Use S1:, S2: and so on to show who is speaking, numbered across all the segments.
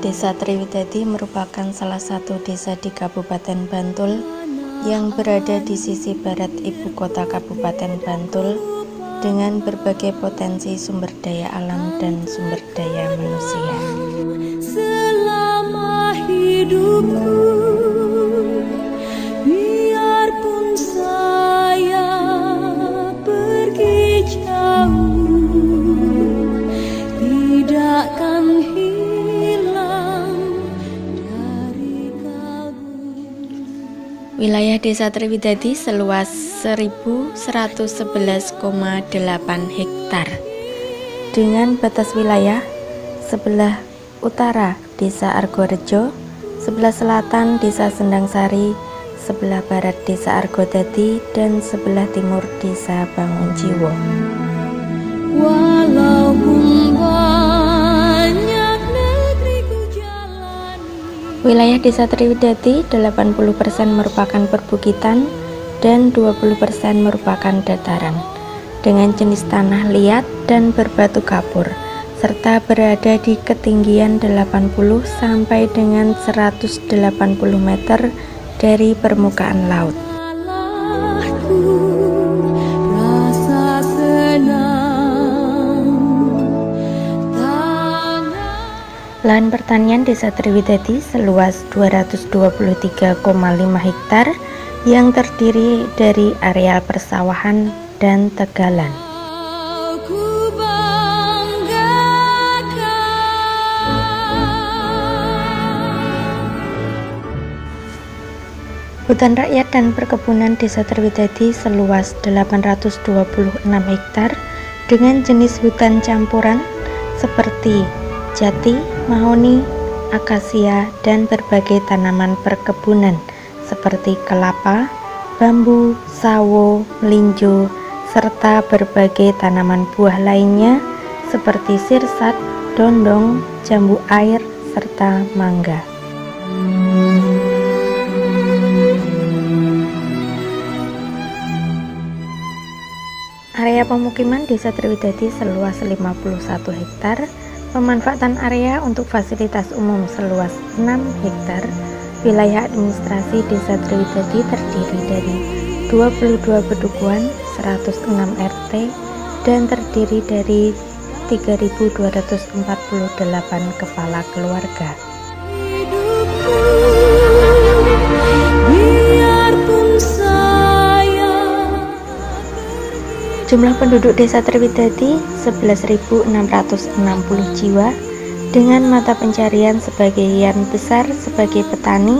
S1: Desa Triwidadi merupakan salah satu desa di Kabupaten Bantul yang berada di sisi barat ibu kota Kabupaten Bantul dengan berbagai potensi sumber daya alam dan sumber daya manusia.
S2: Selama hidupku, biarpun saya pergi jauh, tidak akan hilang dari kalbu.
S1: Wilayah Desa Triwidadi seluas 1111,8 hektar dengan batas wilayah sebelah utara Desa Argorejo, sebelah selatan Desa Sendangsari, sebelah barat Desa Argodadi, dan sebelah timur Desa Bangunjiwo.
S2: Walaupun banyak negeri ku jalani.
S1: Wilayah Desa Triwidadi 80% merupakan perbukitan dan 20% merupakan dataran dengan jenis tanah liat dan berbatu kapur, serta berada di ketinggian 80 sampai dengan 180 meter dari permukaan laut. Lahan pertanian Desa Triwidadi seluas 223,5 hektar yang terdiri dari areal persawahan dan tegalan. Hutan rakyat dan perkebunan Desa Triwidadi seluas 826 hektar dengan jenis hutan campuran seperti jati, mahoni, akasia, dan berbagai tanaman perkebunan seperti kelapa, bambu, sawo, melinjo, serta berbagai tanaman buah lainnya seperti sirsat, dondong, jambu air, serta mangga. Area pemukiman Desa Triwidadi seluas 51 hektar, pemanfaatan area untuk fasilitas umum seluas 6 hektar. Wilayah administrasi Desa Triwidadi terdiri dari 22 pedukuhan, 106 RT, dan terdiri dari 3.248 kepala keluarga. Jumlah penduduk Desa Triwidadi 11.660 jiwa dengan mata pencarian sebagian besar sebagai petani,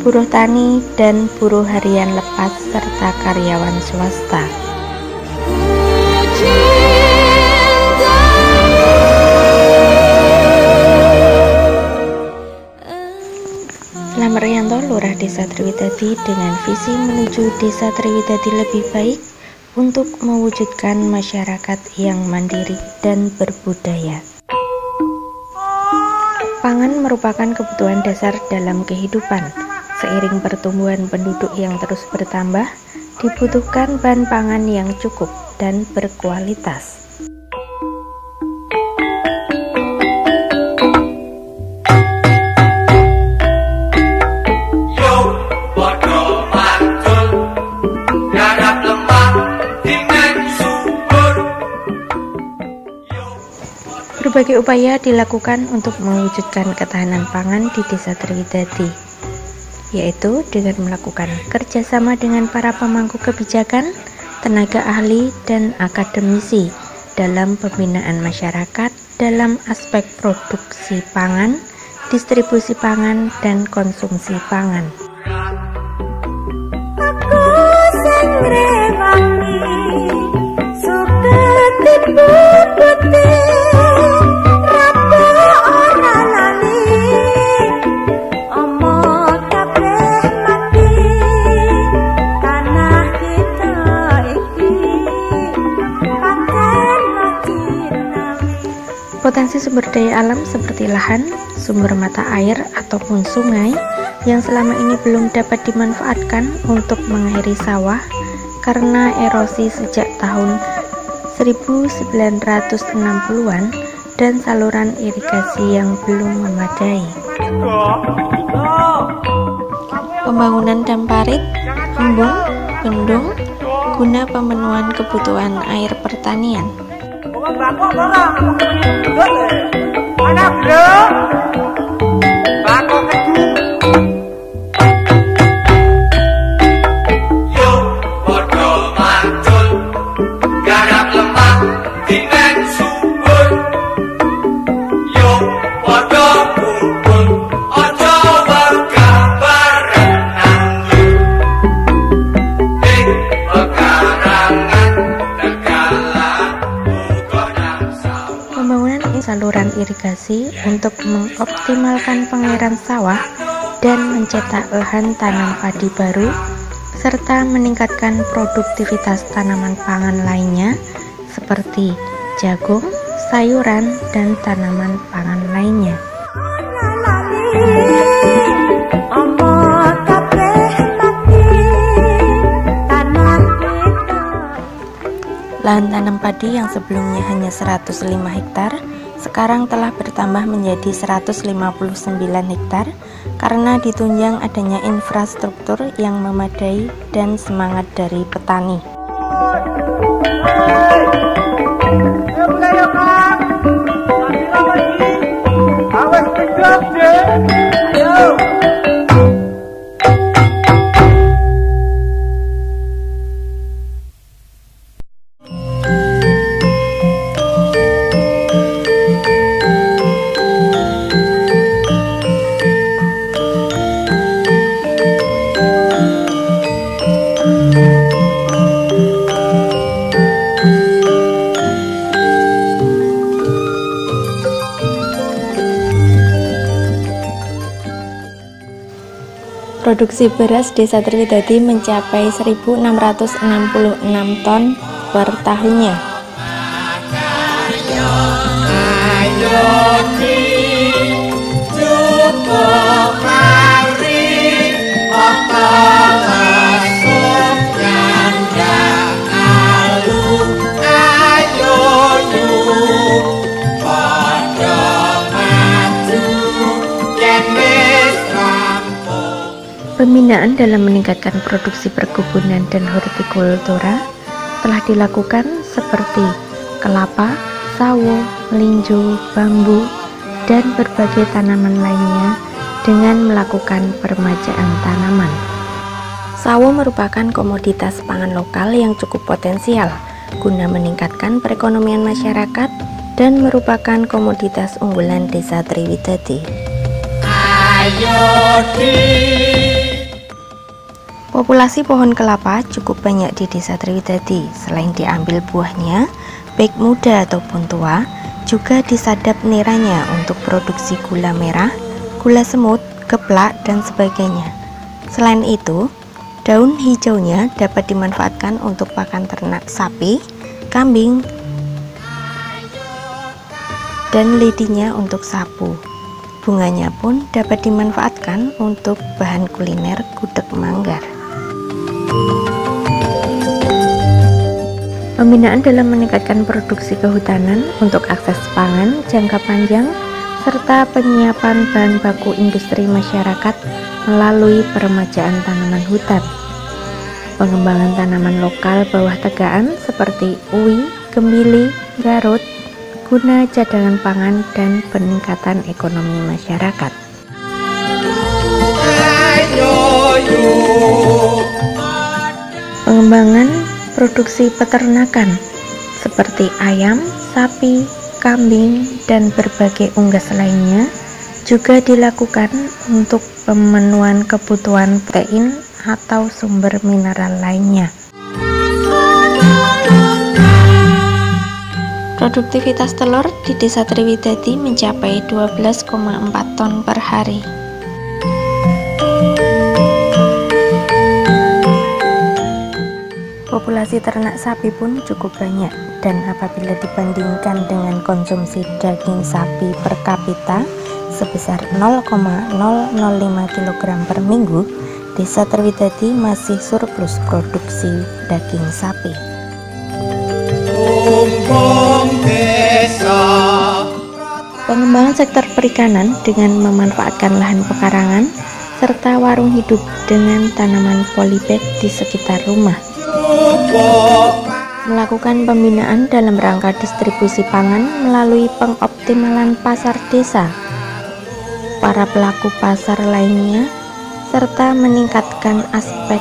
S1: buruh tani, dan buruh harian lepas serta karyawan swasta. Slamet Rianto, Lurah Desa Triwidadi, dengan visi menuju Desa Triwidadi lebih baik untuk mewujudkan masyarakat yang mandiri dan berbudaya. Pangan merupakan kebutuhan dasar dalam kehidupan. Seiring pertumbuhan penduduk yang terus bertambah, dibutuhkan bahan pangan yang cukup dan berkualitas. Berbagai upaya dilakukan untuk mewujudkan ketahanan pangan di Desa Triwidadi, yaitu dengan melakukan kerjasama dengan para pemangku kebijakan, tenaga ahli, dan akademisi dalam pembinaan masyarakat dalam aspek produksi pangan, distribusi pangan, dan konsumsi pangan. Potensi sumber daya alam seperti lahan, sumber mata air ataupun sungai yang selama ini belum dapat dimanfaatkan untuk mengairi sawah karena erosi sejak tahun 1960-an dan saluran irigasi yang belum memadai. Pembangunan dam parit, embung, bendung guna pemenuhan kebutuhan air pertanian. Saluran irigasi untuk mengoptimalkan pengairan sawah dan mencetak lahan tanam padi baru, serta meningkatkan produktivitas tanaman pangan lainnya seperti jagung, sayuran, dan tanaman pangan lainnya. Lahan tanam padi yang sebelumnya hanya 105 hektar sekarang telah bertambah menjadi 159 hektar karena ditunjang adanya infrastruktur yang memadai dan semangat dari petani. Produksi beras Desa Triwidadi mencapai 1.666 ton per tahunnya. Pembinaan dalam meningkatkan produksi perkebunan dan hortikultura telah dilakukan seperti kelapa, sawo, melinjo, bambu, dan berbagai tanaman lainnya dengan melakukan peremajaan tanaman. Sawo merupakan komoditas pangan lokal yang cukup potensial guna meningkatkan perekonomian masyarakat dan merupakan komoditas unggulan Desa Triwidadi. Populasi pohon kelapa cukup banyak di Desa Triwidadi. Selain diambil buahnya, baik muda ataupun tua, juga disadap niranya untuk produksi gula merah, gula semut, geplak, dan sebagainya. Selain itu, daun hijaunya dapat dimanfaatkan untuk pakan ternak sapi, kambing, dan lidinya untuk sapu. Bunganya pun dapat dimanfaatkan untuk bahan kuliner gudeg manggar. Pembinaan dalam meningkatkan produksi kehutanan untuk akses pangan jangka panjang serta penyiapan bahan baku industri masyarakat melalui peremajaan tanaman hutan. Pengembangan tanaman lokal bawah tegaan seperti uwi, gembili, garut guna cadangan pangan dan peningkatan ekonomi masyarakat. Pengembangan produksi peternakan seperti ayam, sapi, kambing, dan berbagai unggas lainnya juga dilakukan untuk pemenuhan kebutuhan protein atau sumber mineral lainnya. Produktivitas telur di Desa Triwidadi mencapai 12,4 ton per hari. Populasi ternak sapi pun cukup banyak, dan apabila dibandingkan dengan konsumsi daging sapi per kapita sebesar 0,005 kg per minggu, Desa Triwidadi masih surplus produksi daging sapi. Pengembangan sektor perikanan dengan memanfaatkan lahan pekarangan serta warung hidup dengan tanaman polybag di sekitar rumah. Melakukan pembinaan dalam rangka distribusi pangan melalui pengoptimalan pasar desa, para pelaku pasar lainnya, serta meningkatkan aspek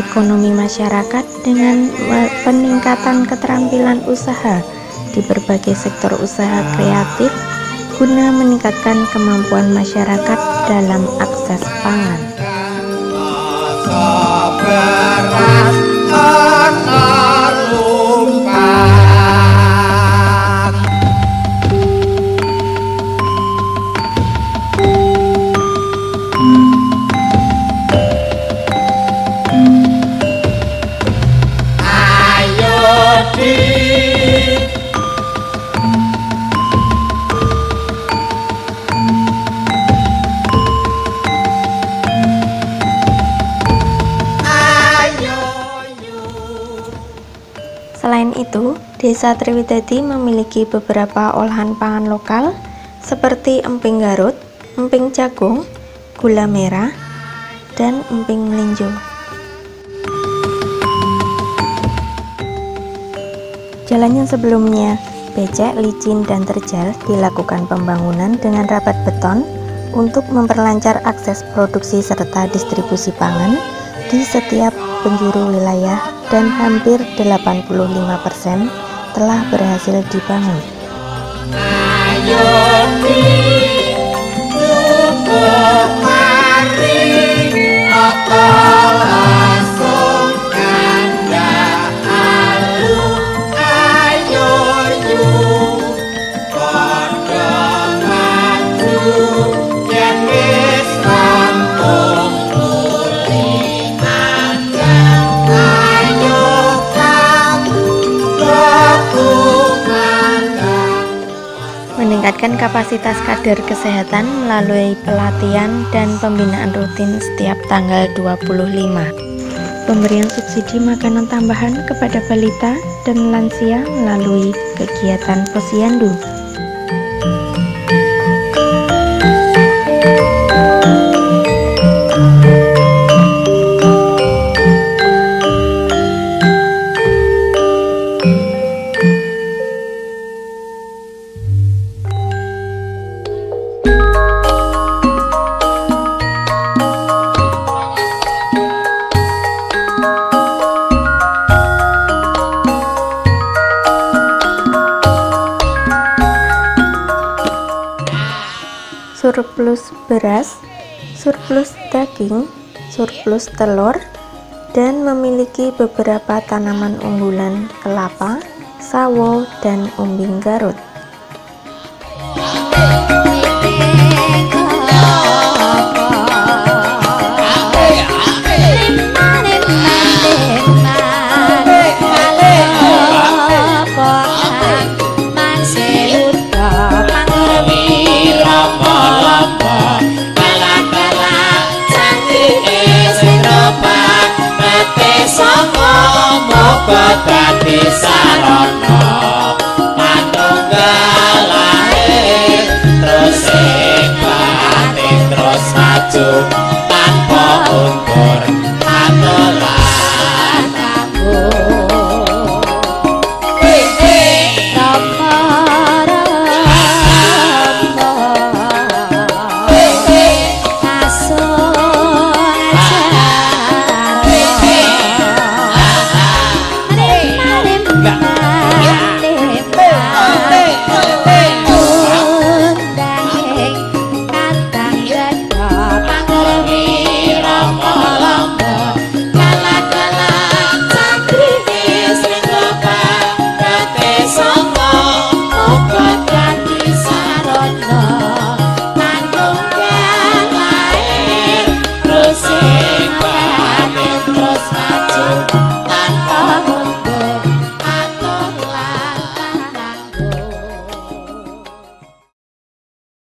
S1: ekonomi masyarakat dengan peningkatan keterampilan usaha di berbagai sektor usaha kreatif guna meningkatkan kemampuan masyarakat dalam akses pangan. Selain itu, Desa Triwidadi memiliki beberapa olahan pangan lokal seperti emping Garut, emping jagung, gula merah, dan emping melinjo. Jalan yang sebelumnya becek, licin, dan terjal dilakukan pembangunan dengan rapat beton untuk memperlancar akses produksi serta distribusi pangan di setiap penjuru wilayah, dan hampir 85% telah berhasil dibangun. Meningkatkan kapasitas kader kesehatan melalui pelatihan dan pembinaan rutin setiap tanggal 25. Pemberian subsidi makanan tambahan kepada balita dan lansia melalui kegiatan Posyandu. Surplus beras, surplus daging, surplus telur, dan memiliki beberapa tanaman unggulan kelapa, sawo, dan umbing Garut.
S3: Dadi sarana manunggal lahir terus ing terus maju